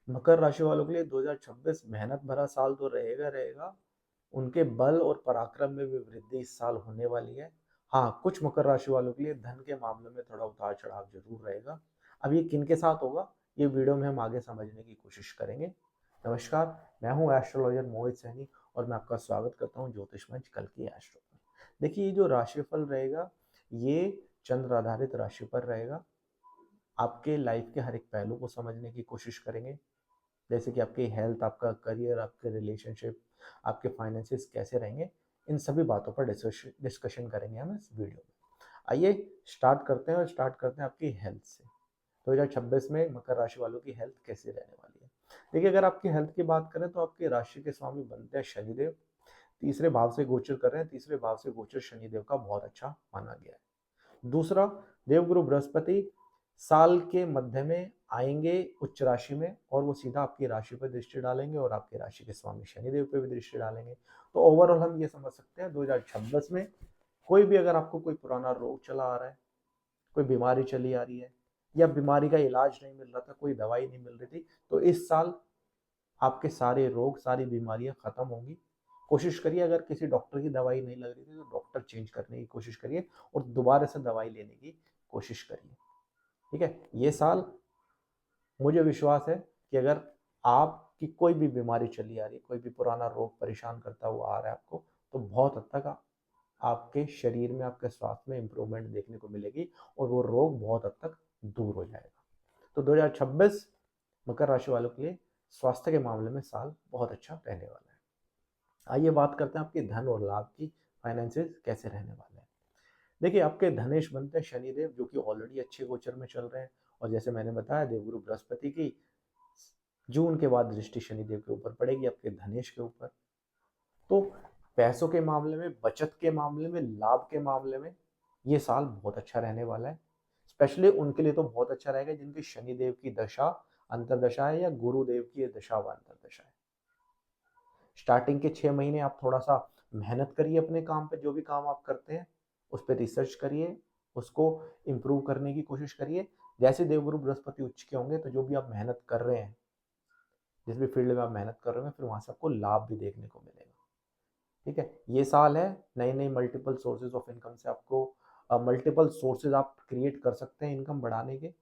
मकर राशि वालों के लिए 2026 मेहनत भरा साल तो रहेगा रहेगा। उनके बल और पराक्रम में भी वृद्धि इस साल होने वाली है। हाँ, कुछ मकर राशि वालों के लिए धन के मामले में थोड़ा उतार चढ़ाव जरूर रहेगा। अब ये किन के साथ होगा, ये वीडियो में हम आगे समझने की कोशिश करेंगे। नमस्कार, मैं हूँ एस्ट्रोलॉजर मोहित सैनी और मैं आपका स्वागत करता हूँ ज्योतिष मंच कल की एस्ट्रो पर। देखिए, ये जो राशिफल रहेगा ये चंद्र आधारित राशि पर रहेगा। आपके लाइफ के हर एक पहलू को समझने की कोशिश करेंगे, जैसे कि आपकी हेल्थ, आपका करियर, आपके रिलेशनशिप, आपके फाइनेंसेस कैसे रहेंगे। इन सभी बातों पर डिस्कशन करेंगे हम इस वीडियो में। आइए स्टार्ट करते हैं, और स्टार्ट करते हैं आपकी हेल्थ से। 2026 में मकर राशि वालों की हेल्थ कैसी रहने वाली है। देखिए, अगर आपकी हेल्थ की बात करें तो आपकी राशि के स्वामी बनते हैं शनिदेव। तीसरे भाव से गोचर कर रहे हैं। तीसरे भाव से गोचर शनिदेव का बहुत अच्छा माना गया है। दूसरा, देवगुरु बृहस्पति साल के मध्य में आएंगे उच्च राशि में, और वो सीधा आपकी राशि पर दृष्टि डालेंगे और आपकी राशि के स्वामी शनिदेव पे भी दृष्टि डालेंगे। तो ओवरऑल हम ये समझ सकते हैं 2026 में कोई भी अगर आपको कोई पुराना रोग चला आ रहा है, कोई बीमारी चली आ रही है, या बीमारी का इलाज नहीं मिल रहा था, कोई दवाई नहीं मिल रही थी, तो इस साल आपके सारे रोग, सारी बीमारियां खत्म होंगी। कोशिश करिए, अगर किसी डॉक्टर की दवाई नहीं लग रही थी तो डॉक्टर चेंज करने की कोशिश करिए और दोबारा से दवाई लेने की कोशिश करिए। ठीक है, ये साल मुझे विश्वास है कि अगर आपकी कोई भी बीमारी चली आ रही है, कोई भी पुराना रोग परेशान करता हुआ आ रहा है आपको, तो बहुत हद तक आपके शरीर में, आपके स्वास्थ्य में इंप्रूवमेंट देखने को मिलेगी और वो रोग बहुत हद तक दूर हो जाएगा। तो 2026 मकर राशि वालों के लिए स्वास्थ्य के मामले में साल बहुत अच्छा रहने वाला है। आइए बात करते हैं आपके धन और लाभ की। फाइनेंसेस कैसे रहने वाले हैं। देखिए, आपके धनेश बनते हैं शनिदेव, जो कि ऑलरेडी अच्छे गोचर में चल रहे हैं। और जैसे मैंने बताया, देवगुरु बृहस्पति की जून के बाद दृष्टि शनिदेव के ऊपर पड़ेगी, आपके धनेश के ऊपर। तो पैसों के मामले में, बचत के मामले में, लाभ के मामले में ये साल बहुत अच्छा रहने वाला है। स्पेशली उनके लिए तो बहुत अच्छा रहेगा जिनकी शनिदेव की दशा अंतरदशा है, या गुरुदेव की दशा व अंतरदशा है। स्टार्टिंग के 6 महीने आप थोड़ा सा मेहनत करिए अपने काम पे, जो भी काम आप करते हैं उस पर रिसर्च करिए, उसको इम्प्रूव करने की कोशिश करिए। जैसे देवगुरु बृहस्पति उच्च के होंगे, तो जो भी आप मेहनत कर रहे हैं, जिस भी फील्ड में आप मेहनत कर रहे हैं, फिर वहां से आपको लाभ भी देखने को मिलेगा। ठीक है, ये साल है नई नई मल्टीपल सोर्सेज ऑफ इनकम से आपको, मल्टीपल सोर्सेज आप क्रिएट कर सकते हैं इनकम बढ़ाने के।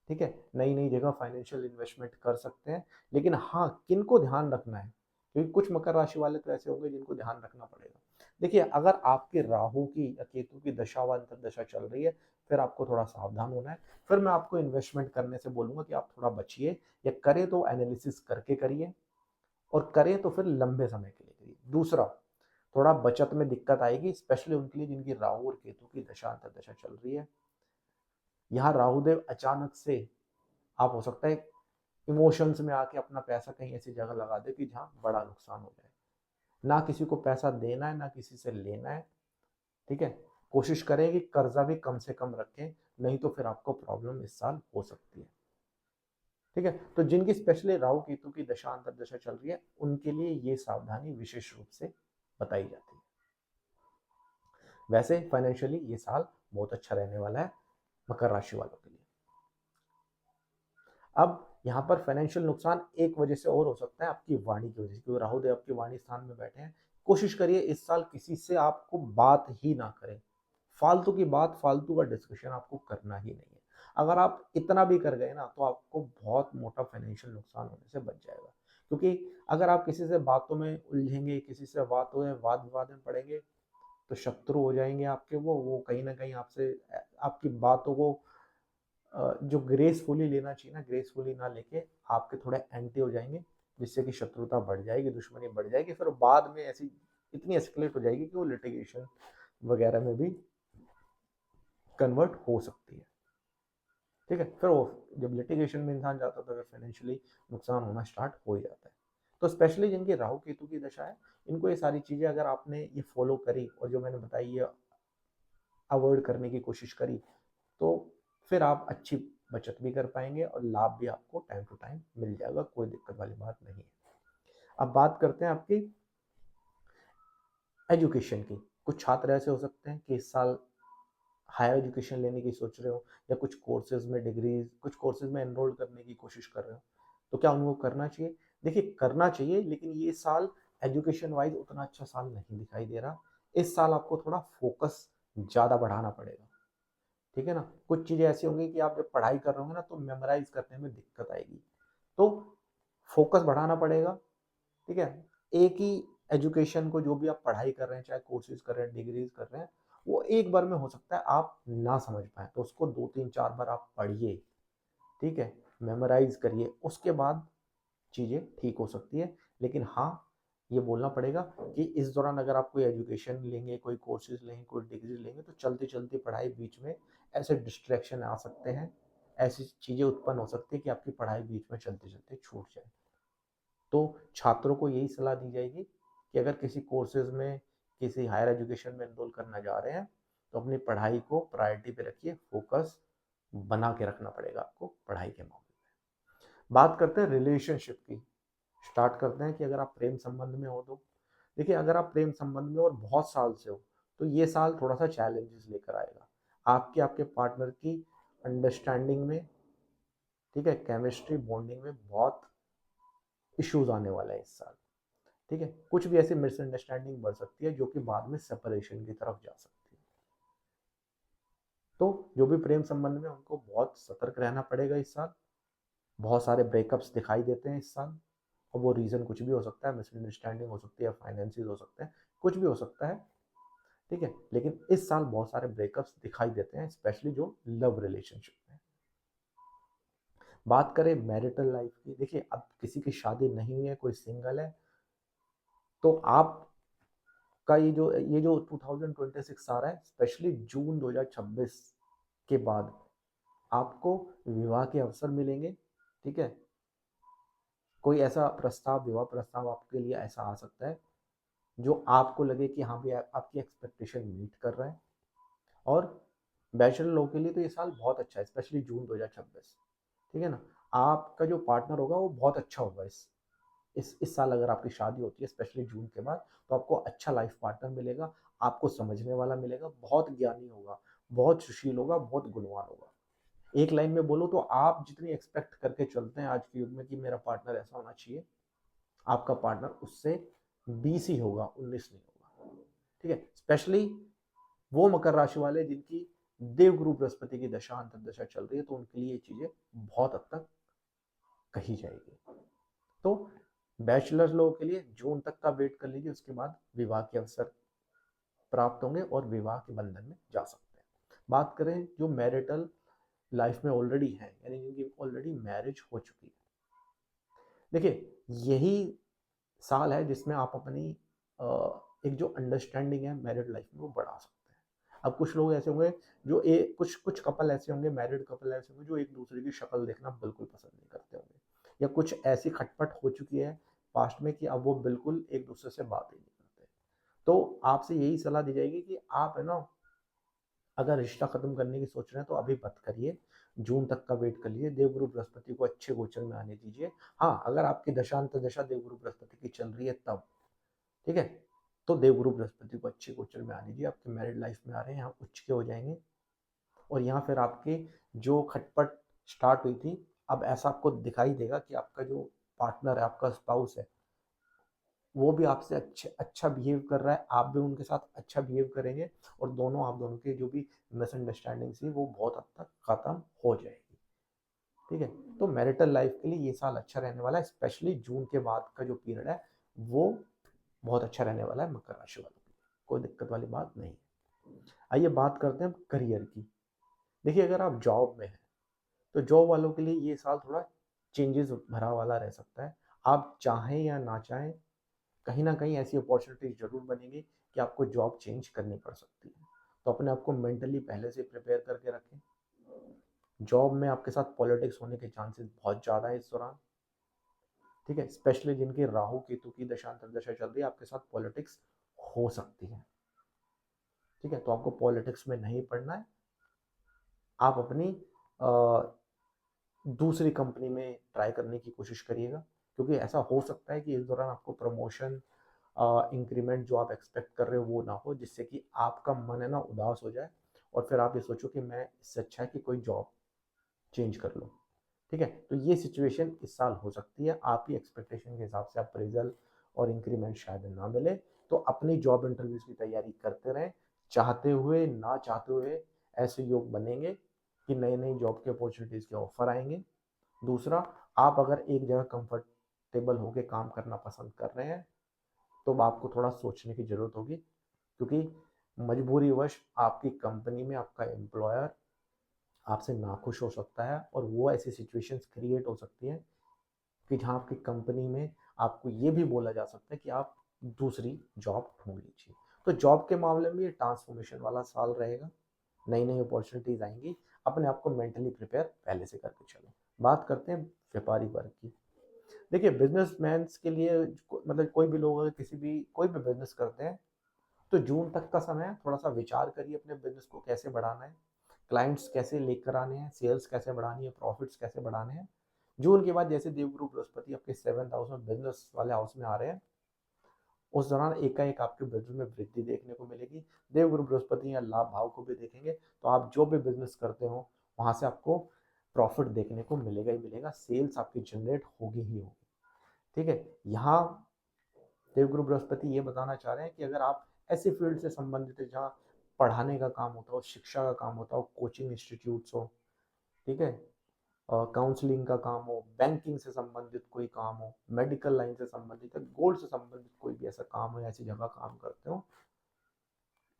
ठीक है, नई नई जगह फाइनेंशियल इन्वेस्टमेंट कर सकते हैं। लेकिन हाँ, किन को ध्यान रखना है, क्योंकि कुछ मकर राशि वाले तो ऐसे होंगे जिनको ध्यान रखना पड़ेगा। देखिए, अगर आपके राहु की या केतु की दशा व अंतरदशा चल रही है, फिर आपको थोड़ा सावधान होना है। फिर मैं आपको इन्वेस्टमेंट करने से बोलूंगा कि आप थोड़ा बचिए, या करें तो एनालिसिस करके करिए, और करें तो फिर लंबे समय के लिए करिए। दूसरा, थोड़ा बचत में दिक्कत आएगी, स्पेशली उनके लिए जिनकी राहु और केतु की दशा अंतरदशा चल रही है। यहाँ राहुदेव अचानक से, आप हो सकता है इमोशंस में आके अपना पैसा कहीं ऐसी जगह लगा दे कि जहाँ बड़ा नुकसान हो जाए। ना किसी को पैसा देना है, ना किसी से लेना है। ठीक है, कोशिश करें कि कर्जा भी कम से कम रखें, नहीं तो फिर आपको प्रॉब्लम इस साल हो सकती है। ठीक है, तो जिनकी स्पेशली राहु केतु की दशा अंतरदशा चल रही है, उनके लिए ये सावधानी विशेष रूप से बताई जाती है। वैसे फाइनेंशियली ये साल बहुत अच्छा रहने वाला है मकर राशि वालों के लिए। अब यहाँ पर फाइनेंशियल नुकसान एक वजह से और हो सकता है, आपकी वाणी की वजह से, क्योंकि राहु देव आपके वाणी स्थान में बैठे हैं। कोशिश करिए इस साल किसी से आपको बात ही ना करें। फालतू की बात, फालतू का डिस्कशन आपको करना ही नहीं है। अगर आप इतना भी कर गए ना, तो आपको बहुत मोटा फाइनेंशियल नुकसान होने से बच जाएगा। क्योंकि अगर आप किसी से बातों में उलझेंगे, किसी से बातों में वाद विवाद में पड़ेंगे, तो शत्रु हो जाएंगे आपके। वो कहीं ना कहीं आपसे, आपकी बातों को जो ग्रेसफुली लेना चाहिए ना, ग्रेसफुली ना लेके आपके थोड़े एंटी हो जाएंगे, जिससे कि शत्रुता बढ़ जाएगी, दुश्मनी बढ़ जाएगी। फिर बाद में ऐसी इतनी एस्केलेट हो जाएगी कि वो लिटिगेशन वगैरह में भी कन्वर्ट हो सकती है। ठीक है, फिर वो जब लिटिगेशन में इंसान जाता है तो फिर फाइनेंशियली नुकसान होना स्टार्ट हो ही जाता है। तो स्पेशली जिनकी राहु केतु की दशा है, इनको ये सारी चीजें अगर आपने ये फॉलो करी और जो मैंने बताई ये अवॉइड करने की कोशिश करी, तो फिर आप अच्छी बचत भी कर पाएंगे और लाभ भी आपको टाइम टू टाइम मिल जाएगा। कोई दिक्कत वाली बात नहीं है। अब बात करते हैं आपकी एजुकेशन की। कुछ छात्र ऐसे हो सकते हैं कि इस साल हायर एजुकेशन लेने की सोच रहे हो, या कुछ कोर्सेज में डिग्रीज, कुछ कोर्सेज में एनरोल करने की कोशिश कर रहे हो। तो क्या उनको करना चाहिए? देखिए करना चाहिए, लेकिन ये साल एजुकेशन वाइज उतना अच्छा साल नहीं दिखाई दे रहा। इस साल आपको थोड़ा फोकस ज़्यादा बढ़ाना पड़ेगा, ठीक है ना? कुछ चीज़ें ऐसी होंगी कि आप जब पढ़ाई कर रहे होंगे ना तो मेमोराइज करने में दिक्कत आएगी, तो फोकस बढ़ाना पड़ेगा, ठीक है? एक ही एजुकेशन को जो भी आप पढ़ाई कर रहे हैं, चाहे कोर्सेज कर रहे हैं, डिग्रीज कर रहे हैं, वो एक बार में हो सकता है आप ना समझ पाए, तो उसको 2 3 4 बार आप पढ़िए, ठीक है? मेमोराइज करिए, उसके बाद चीज़ें ठीक हो सकती है। लेकिन हाँ, ये बोलना पड़ेगा कि इस दौरान अगर आप कोई एजुकेशन लेंगे, कोई कोर्सेज लेंगे, कोई डिग्री लेंगे, तो चलते चलते पढ़ाई बीच में ऐसे डिस्ट्रैक्शन आ सकते हैं, ऐसी चीज़ें उत्पन्न हो सकती है कि आपकी पढ़ाई बीच में चलते चलते छूट जाए। तो छात्रों को यही सलाह दी जाएगी कि अगर किसी कोर्सेज में, किसी हायर एजुकेशन में एनरोल करना जा रहे हैं, तो अपनी पढ़ाई को प्रायोरिटी पे रखिए, फोकस बना के रखना पड़ेगा आपको पढ़ाई के मामले में। बात करते हैं रिलेशनशिप की, स्टार्ट करते हैं कि अगर आप प्रेम संबंध में हो तो देखिए, अगर आप प्रेम संबंध में और बहुत साल से हो तो ये साल थोड़ा सा चैलेंजेस लेकर आएगा आपके आपके पार्टनर की अंडरस्टैंडिंग में, ठीक है? केमिस्ट्री बॉन्डिंग में बहुत इश्यूज आने वाला है इस साल, ठीक है? कुछ भी ऐसी मिसअंडरस्टैंडिंग बढ़ सकती है जो कि बाद में सेपरेशन की तरफ जा सकती है। तो जो भी प्रेम संबंध में, उनको बहुत सतर्क रहना पड़ेगा इस साल। बहुत सारे ब्रेकअप्स दिखाई देते हैं इस साल, और वो रीज़न कुछ भी हो सकता है, मिसअंडरस्टैंडिंग हो सकती है, फाइनेंसिस हो सकते हैं, कुछ भी हो सकता है, ठीक है? लेकिन इस साल बहुत सारे ब्रेकअप्स दिखाई देते हैं, स्पेशली जो लव रिलेशनशिप में। बात करें मैरिटल लाइफ की, देखिए अब किसी की शादी नहीं हुई है, कोई सिंगल है, तो आप का ये जो 2026 आ रहा है, स्पेशली जून 2026 के बाद आपको विवाह के अवसर मिलेंगे, ठीक है? कोई ऐसा प्रस्ताव, विवाह प्रस्ताव आपके लिए ऐसा आ सकता है जो आपको लगे कि हाँ भाई आपकी एक्सपेक्टेशन मीट कर रहा है। और बैचलर लोग के लिए तो ये साल बहुत अच्छा है, स्पेशली जून 2026, ठीक है ना? आपका जो पार्टनर होगा वो बहुत अच्छा होगा इस साल। अगर आपकी शादी होती है स्पेशली जून के बाद, तो आपको अच्छा लाइफ पार्टनर मिलेगा, आपको समझने वाला मिलेगा, बहुत ज्ञानी होगा, बहुत सुशील होगा, बहुत गुणवान होगा। एक लाइन में बोलो तो आप जितनी एक्सपेक्ट करके चलते हैं आज के युग में कि मेरा पार्टनर ऐसा होना चाहिए, आपका पार्टनर उससे 20 ही होगा, 19 नहीं होगा, ठीक है? स्पेशली वो मकर राशि वाले जिनकी देवगुरु बृहस्पति की दशा अंतर्दशा चल रही है, तो उनके लिए ये चीजें बहुत हद तक कही जाएगी। तो बैचलर्स लोगों के लिए जून तक का वेट कर लीजिए, उसके बाद विवाह के अवसर प्राप्त होंगे और विवाह के बंधन में जा सकते हैं। बात करें जो मैरिटल लाइफ में ऑलरेडी है, यानी जिनकी ऑलरेडी मैरिज हो चुकी है, देखिए यही साल है जिसमें आप अपनी एक जो अंडरस्टैंडिंग है मैरिड लाइफ में वो बढ़ा सकते हैं। अब कुछ लोग ऐसे होंगे जो कुछ कुछ कपल ऐसे होंगे, मैरिड कपल ऐसे होंगे जो एक दूसरे की शक्ल देखना बिल्कुल पसंद नहीं करते होंगे, या कुछ ऐसी खटपट हो चुकी है पास्ट में कि अब वो बिल्कुल एक दूसरे से बात ही नहीं करते। तो आपसे यही सलाह दी जाएगी कि आप है ना, अगर रिश्ता खत्म करने की सोच रहे हैं तो अभी मत करिए, जून तक का वेट कर लीजिए, देवगुरु बृहस्पति को अच्छे गोचर में आने दीजिए। हाँ, अगर आपकी दशांत दशा देवगुरु बृहस्पति की चल रही है तब, ठीक है, तो देवगुरु बृहस्पति को अच्छे गोचर में आने दीजिए, आपके मैरिड लाइफ में आ रहे हैं, यहाँ उच्च के हो जाएंगे, और यहाँ फिर आपकी जो खटपट स्टार्ट हुई थी, अब ऐसा आपको दिखाई देगा कि आपका जो पार्टनर है, आपका स्पाउस है, वो भी आपसे अच्छा बिहेव कर रहा है, आप भी उनके साथ अच्छा बिहेव करेंगे, और आप दोनों की जो भी मिसअंडरस्टैंडिंग थी वो बहुत हद तक खत्म हो जाएगी, ठीक है? तो मैरिटल लाइफ के लिए ये साल अच्छा रहने वाला है, स्पेशली जून के बाद का जो पीरियड है वो बहुत अच्छा रहने वाला है मकर राशि वालों के लिए, कोई दिक्कत वाली बात नहीं है। आइए बात करते हैं करियर की। देखिए अगर आप जॉब में हैं तो जॉब वालों के लिए ये साल थोड़ा चेंजेस भरा वाला रह सकता है। आप चाहें या ना चाहें, कहीं ना कहीं ऐसी अपॉर्चुनिटीज जरूर बनेगी कि आपको जॉब चेंज करनी पड़ सकती है, तो अपने आप को मेंटली पहले से प्रिपेयर करके रखें। जॉब में आपके साथ पॉलिटिक्स होने के चांसेस बहुत ज़्यादा है इस दौरान, ठीक है? स्पेशली जिनकी राहु केतु की दशांतर दशा चल रही है, आपके साथ पॉलिटिक्स हो सकती है, ठीक है? तो आपको पॉलिटिक्स में नहीं पढ़ना है, आप अपनी दूसरी कंपनी में ट्राई करने की कोशिश करिएगा, क्योंकि ऐसा हो सकता है कि इस दौरान आपको प्रमोशन, इंक्रीमेंट जो आप एक्सपेक्ट कर रहे हो वो ना हो, जिससे कि आपका मन है ना उदास हो जाए, और फिर आप ये सोचो कि मैं इससे अच्छा है कि कोई जॉब चेंज कर लो, ठीक है, तो ये सिचुएशन इस साल हो सकती है, आपकी एक्सपेक्टेशन के हिसाब से अप्रेजल और इंक्रीमेंट शायद ना मिले, तो अपनी जॉब इंटरव्यूज की तैयारी करते रहें, चाहते हुए ना चाहते हुए ऐसे योग बनेंगे कि नई नई जॉब के अपॉर्चुनिटीज के ऑफर आएंगे। दूसरा, आप अगर एक जगह कंफर्टेबल होकर काम करना पसंद कर रहे हैं तो आपको थोड़ा सोचने की जरूरत होगी, क्योंकि मजबूरीवश आपकी कंपनी में आपका एम्प्लॉयर आपसे नाखुश हो सकता है, और वो ऐसी सिचुएशंस क्रिएट हो सकती हैं कि जहाँ आपकी कंपनी में आपको ये भी बोला जा सकता है कि आप दूसरी जॉब ढूंढ लीजिए। तो जॉब के मामले में ये ट्रांसफॉर्मेशन वाला साल रहेगा, नई नई अपॉर्चुनिटीज आएंगी, अपने आप को मेंटली प्रिपेयर पहले से करके चलो। बात करते हैं व्यापारी वर्ग की। देखिए, बिजनेसमैन के लिए मतलब कोई भी लोग अगर किसी भी कोई भी बिजनेस करते हैं तो जून तक का समय है, थोड़ा सा विचार करिए अपने बिजनेस को कैसे बढ़ाना है, क्लाइंट्स कैसे लेकर आने हैं, सेल्स कैसे बढ़ानी है, प्रॉफिट्स कैसे बढ़ाने हैं। जून के बाद जैसे देवगुरु बृहस्पति आपके 7th हाउस में, बिजनेस वाले हाउस में आ रहे हैं, उस दौरान एकाएक आपके बिजनेस में वृद्धि देखने को मिलेगी। देवगुरु बृहस्पति या लाभ भाव को भी देखेंगे तो आप जो भी बिजनेस करते हो वहां से आपको प्रॉफिट देखने को मिलेगा ही मिलेगा, सेल्स आपकी जनरेट होगी ही होगी। ठीक है, यहाँ देवगुरु बृहस्पति ये बताना चाह रहे हैं कि अगर आप ऐसे फील्ड से संबंधित है जहाँ पढ़ाने का काम होता हो, शिक्षा का काम होता हो, कोचिंग इंस्टीट्यूट्स हो, ठीक है, काउंसलिंग का काम हो, बैंकिंग से संबंधित कोई काम हो, मेडिकल लाइन से संबंधित है, गोल्ड से संबंधित कोई भी ऐसा काम हो, ऐसी जगह काम करते हो,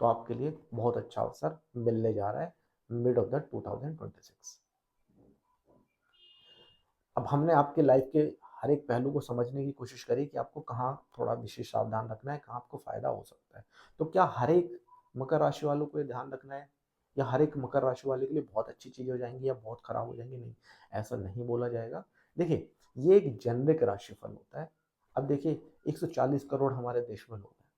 तो आपके लिए बहुत अच्छा अवसर मिलने जा रहा है मिड ऑफ द 2026। अब हमने आपके लाइफ के हर एक पहलू को समझने की कोशिश करी कि आपको कहाँ थोड़ा विशेष सावधान रखना है, कहाँ आपको फायदा हो सकता है। तो क्या हर एक मकर राशि वालों को ये ध्यान रखना है, या हर एक मकर राशि वाले के लिए बहुत अच्छी चीजें हो जाएंगी या बहुत खराब हो जाएंगी? नहीं, ऐसा नहीं बोला जाएगा। देखिए, ये एक जेनरिक राशिफल होता है। अब देखिए, 140 करोड़ हमारे देश में लोग हैं,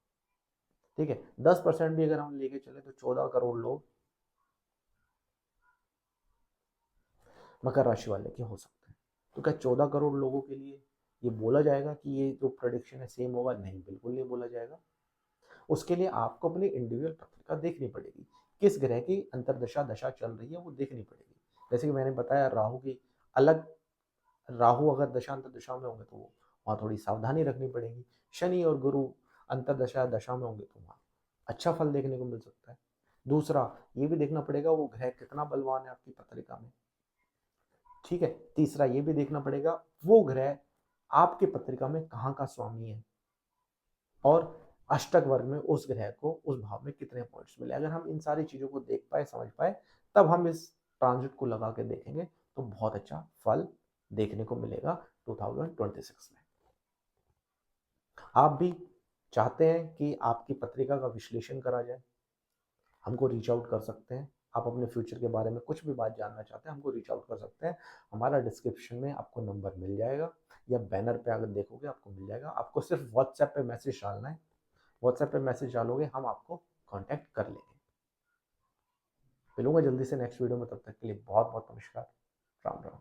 ठीक है, 10% भी अगर हम लेके चले तो 14 करोड़ लोग मकर राशि वाले के हो सकते हैं। तो क्या 14 करोड़ लोगों के लिए ये बोला जाएगा कि ये जो प्रोडिक्शन है सेम होगा? नहीं, बिल्कुल नहीं बोला जाएगा। उसके लिए आपको अपनी इंडिविजुअल पत्रिका देखनी पड़ेगी, किस ग्रह की अंतरदशा दशा चल रही है वो देखनी पड़ेगी। जैसे कि मैंने बताया, राहु की अलग, राहु अगर दशांतर दशा में होंगे तो वो वहाँ थोड़ी सावधानी रखनी पड़ेगी। शनि और गुरु अंतरदशा दशा में होंगे तो वहाँ अच्छा फल देखने को मिल सकता है। दूसरा, ये भी देखना पड़ेगा वो ग्रह कितना बलवान है आपकी पत्रिका में, ठीक है। तीसरा, ये भी देखना पड़ेगा वो ग्रह आपकी पत्रिका में कहाँ का स्वामी है, और अष्टक वर्ग में उस ग्रह को उस भाव में कितने पॉइंट्स मिले। अगर हम इन सारी चीजों को देख पाए, समझ पाए, तब हम इस ट्रांजिट को लगा के देखेंगे तो बहुत अच्छा फल देखने को मिलेगा 2026 में। आप भी चाहते हैं कि आपकी पत्रिका का विश्लेषण करा जाए, हमको रीच आउट कर सकते हैं। आप अपने फ्यूचर के बारे में कुछ भी बात जानना चाहते हैं, हमको रीच आउट कर सकते हैं। हमारा डिस्क्रिप्शन में आपको नंबर मिल जाएगा, या बैनर पे अगर देखोगे आपको मिल जाएगा। आपको सिर्फ व्हाट्सएप पे मैसेज डालना है, व्हाट्सएप पे मैसेज डालोगे हम आपको कांटेक्ट कर लेंगे। मिलूंगा जल्दी से नेक्स्ट वीडियो में, तब तक के लिए बहुत बहुत नमस्कार, राम राम।